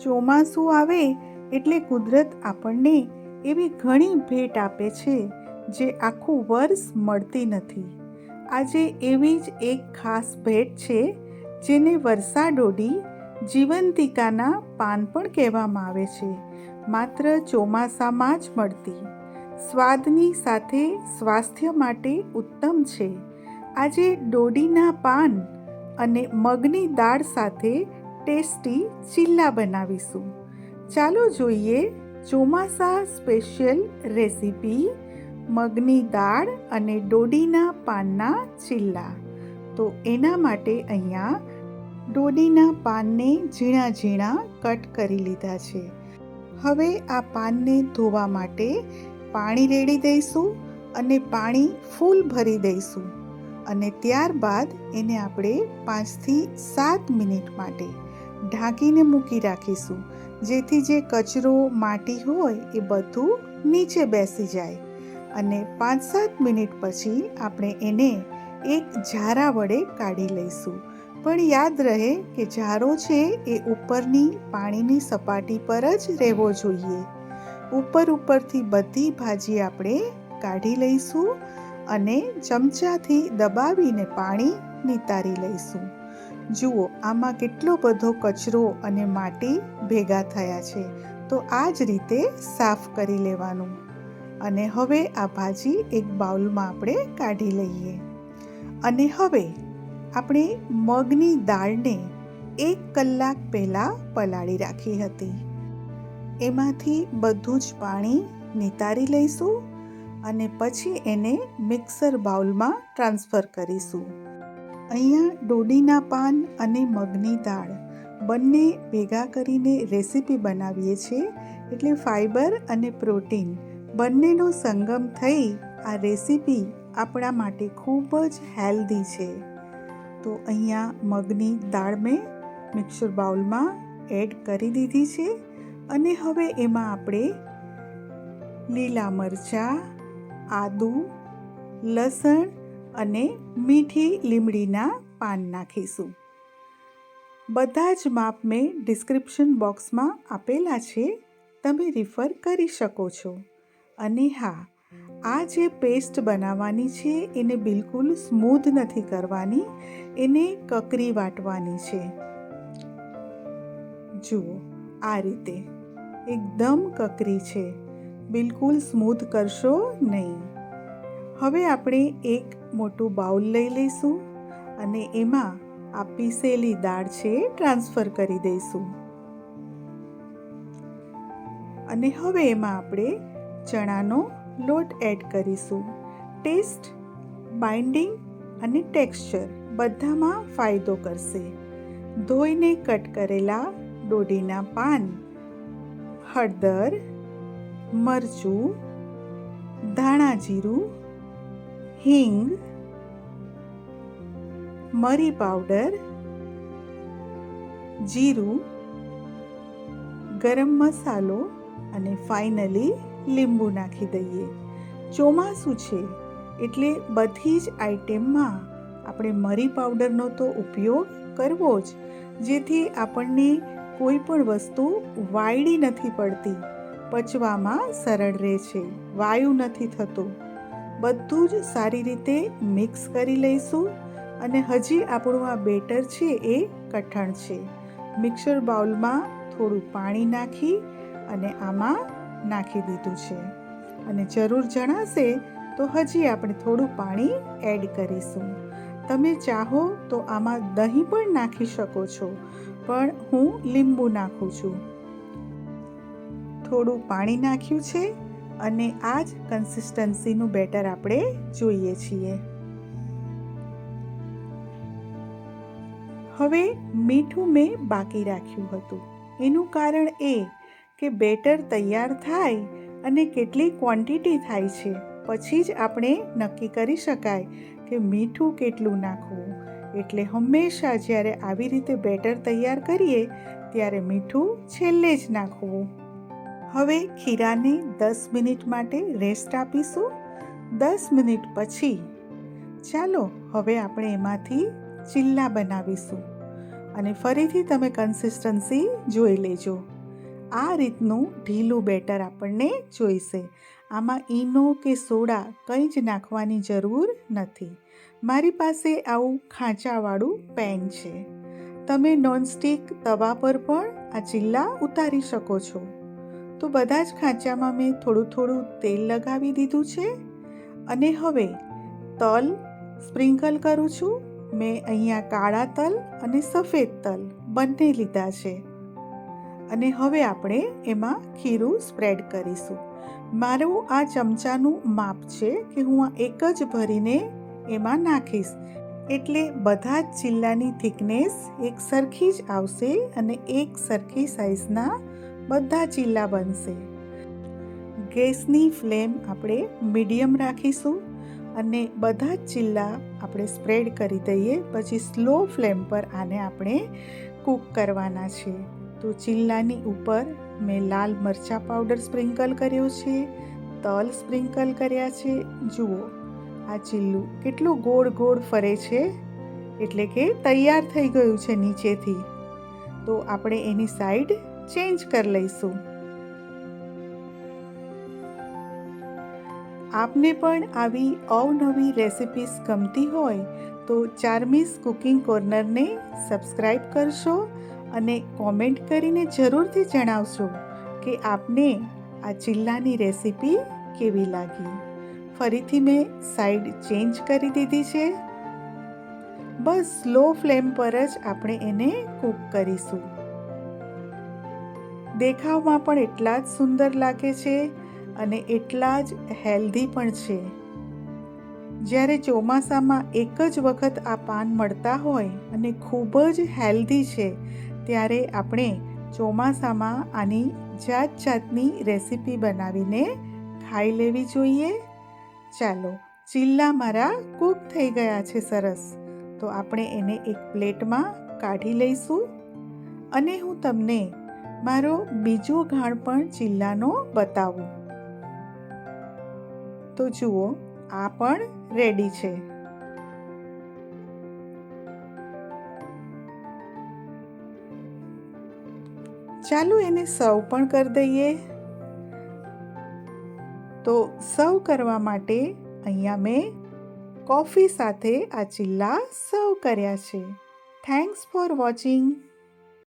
ચોમાસું આવે એટલે કુદરત આપણને એવી ઘણી ભેટ આપે છે જે આખું વર્ષ મળતી નથી. આજે એવી જ એક ખાસ ભેટ છે જેને વર્ષાડોડી જીવંતિકાના પાન પણ કહેવામાં આવે છે. માત્ર ચોમાસામાં જ મળતી, સ્વાદની સાથે સ્વાસ્થ્ય માટે ઉત્તમ છે. આજે ડોડીના પાન અને મગની દાળ સાથે ટેસ્ટી ચીલા બનાવીશું. ચાલો જોઈએ ચોમાસા સ્પેશિયલ રેસીપી મગની દાળ અને ડોડીના પાનના ચીલા. તો એના માટે અહીંયા ડોડીના પાનને ઝીણા ઝીણા કટ કરી લીધા છે. હવે આ પાનને ધોવા માટે પાણી રેડી દઈશું અને પાણી ફૂલ ભરી દઈશું અને ત્યારબાદ એને આપણે 5 થી 7 મિનિટ માટે ઢાંકીને મૂકી રાખીશું, જેથી જે કચરો માટી હોય એ બધું નીચે બેસી જાય. અને 5-7 મિનિટ પછી આપણે એને એક ઝારા વડે કાઢી લઈશું. પણ યાદ રહે કે ઝારો છે એ ઉપરની પાણીની સપાટી પર જ રહેવો જોઈએ. ઉપરથી બધી ભાજી આપણે કાઢી લઈશું અને ચમચાથી દબાવીને પાણી નિતારી લઈશું. જુઓ, આમાં કેટલો બધો કચરો અને માટી ભેગા થયા છે. તો આ જ રીતે સાફ કરી લેવાનું. અને હવે આ ભાજી એક બાઉલમાં આપણે કાઢી લઈએ. અને હવે આપણે મગની દાળને 1 કલાક પહેલાં પલાળી રાખી હતી. એમાંથી બધું જ પાણી નિતારી લઈશું અને પછી એને મિક્સર બાઉલમાં ટ્રાન્સફર કરીશું. અહીંયા ડોડીના પાન અને મગની દાળ બંને ભેગા કરીને રેસીપી બનાવીએ છીએ, એટલે ફાઈબર અને પ્રોટીન બંનેનો સંગમ થઈ આ રેસીપી આપણા માટે ખૂબ જ હેલ્ધી છે. તો અહીંયા મગની દાળ મેં મિક્સર બાઉલમાં એડ કરી દીધી છે અને હવે એમાં આપણે લીલા મરચાં, આદુ, લસણ અને મીઠી લીમડીના પાન નાખીશું. બધા જ માપ મેં ડિસ્ક્રિપ્શન બોક્સમાં આપેલા છે, તમે રિફર કરી શકો છો. અને હા, આ જે પેસ્ટ બનાવવાની છે એને બિલકુલ સ્મૂધ નથી કરવાની, એને કકરી વાટવાની છે. જુઓ, આ રીતે એકદમ કકરી છે, બિલકુલ સ્મૂધ કરશો નહીં. હવે આપણે એક મોટું બાઉલ લઈ લઈશું અને એમાં આ પીસેલી દાળ છે ટ્રાન્સફર કરી દઈશું. અને હવે એમાં આપણે ચણાનો લોટ એડ કરીશું. ટેસ્ટ, બાઇન્ડિંગ અને ટેક્સચર બધામાં ફાયદો કરશે. ધોઈને કટ કરેલા ડોડીના પાન, હળદર, મરચું, ધાણા જીરું, હિંગ, મરી પાવડર, જીરું, ગરમ મસાલો અને ફાઇનલી લીંબુ નાખી દઈએ. ચોમાસું છે એટલે બધી જ આઈટમમાં આપણે મરી પાવડરનો તો ઉપયોગ કરવો જ, જેથી આપણને કોઈ પણ વસ્તુ વાયડી નથી પડતી, પચવામાં સરળ રહે છે, વાયુ નથી થતું. બધું જ સારી રીતે મિક્સ કરી લઈશું. અને હજી આપણું આ બેટર છે એ કઠણ છે. મિક્સર બાઉલમાં થોડું પાણી નાખી અને આમાં નાખી દીધું છે. અને જરૂર જણાશે તો હજી આપણે થોડું પાણી એડ કરીશું. તમે ચાહો તો આમાં દહીં પણ નાખી શકો છો, પણ હું લીંબુ નાખું છું. થોડું પાણી નાખ્યું છે અને આ જ કન્સિસ્ટન્સીનું બેટર આપણે જોઈએ છીએ. હવે મીઠું મેં બાકી રાખ્યું હતું. એનું કારણ એ કે બેટર તૈયાર થાય અને કેટલી ક્વોન્ટિટી થાય છે પછી જ આપણે નક્કી કરી શકાય કે મીઠું કેટલું નાખવું. એટલે હંમેશા જ્યારે આવી રીતે બેટર તૈયાર કરીએ ત્યારે મીઠું છેલ્લે જ નાખવું. હવે ખીરાને 10 મિનિટ માટે રેસ્ટ આપીશું. 10 મિનિટ પછી ચાલો હવે આપણે એમાંથી ચીલા બનાવીશું. અને ફરીથી તમે કન્સિસ્ટન્સી જોઈ લેજો. આ રીતનું ઢીલું બેટર આપણને જોઈશે. આમાં ઈનો કે સોડા કંઈ જ નાખવાની જરૂર નથી. મારી પાસે આવું ખાંચાવાળું પેન છે. તમે નોનસ્ટિક તવા પર પણ આ ચીલા ઉતારી શકો છો. તો બધા જ ખાંચામાં મેં થોડું થોડું તેલ લગાવી દીધું છે અને હવે તલ સ્પ્રિંકલ કરું છું. મેં અહીંયા કાળા તલ અને સફેદ તલ બંને લીધા છે અને હવે આપણે એમાં ખીરું સ્પ્રેડ કરીશું. મારું આ ચમચાનું માપ છે કે હું આ એક જ ભરીને એમાં નાખીશ, એટલે બધા જ ચીલાની થિકનેસ એક સરખી જ આવશે અને એક સરખી સાઇઝના બધા ચીલા બનશે. ગેસની ફ્લેમ આપણે મીડિયમ રાખીશું અને બધા જ ચીલા આપણે સ્પ્રેડ કરી દઈએ. પછી સ્લો ફ્લેમ પર આને આપણે કૂક કરવાના છે. તો ચીલાની ઉપર મેં લાલ મરચાં પાવડર સ્પ્રિંકલ કર્યો છે, તલ સ્પ્રિંકલ કર્યા છે. જુઓ આ ચીલું કેટલું ગોળ ગોળ ફરે છે, એટલે કે તૈયાર થઈ ગયું છે નીચેથી. તો આપણે એની સાઈડ ચેન્જ કરી લઈશું. આપને પણ આવી અવનવી રેસિપીસ ગમતી હોય તો ચાર્મીસ કુકિંગ કોર્નરને સબસ્ક્રાઈબ કરશો અને કોમેન્ટ કરીને જરૂરથી જણાવશો કે આપને આ ચીલાની રેસિપી કેવી લાગી. ફરીથી મેં સાઈડ ચેન્જ કરી દીધી છે. બસ સ્લો ફ્લેમ પર જ આપણે એને કૂક કરીશું. દેખાવમાં પણ એટલા જ સુંદર લાગે છે અને એટલા જ હેલ્ધી પણ છે. જ્યારે ચોમાસામાં એક જ વખત આ પાન મળતા હોય અને ખૂબ જ હેલ્ધી છે, ત્યારે આપણે ચોમાસામાં આની જાત જાતની રેસિપી બનાવીને ખાઈ લેવી જોઈએ. ચાલો, ચીલા મારા કૂક થઈ ગયા છે સરસ. તો આપણે એને એક પ્લેટમાં કાઢી લઈશું અને હું તમને મારો બીજો ઘાણ પણ ચીલાનો બતાવું. તો જુઓ, આ પણ રેડી છે. ચાલો એને સર્વ પણ કરી દઈએ. તો સર્વ કરવા માટે અહીંયા મેં કોફી સાથે આ ચીલા સર્વ કર્યા છે. Thanks for watching.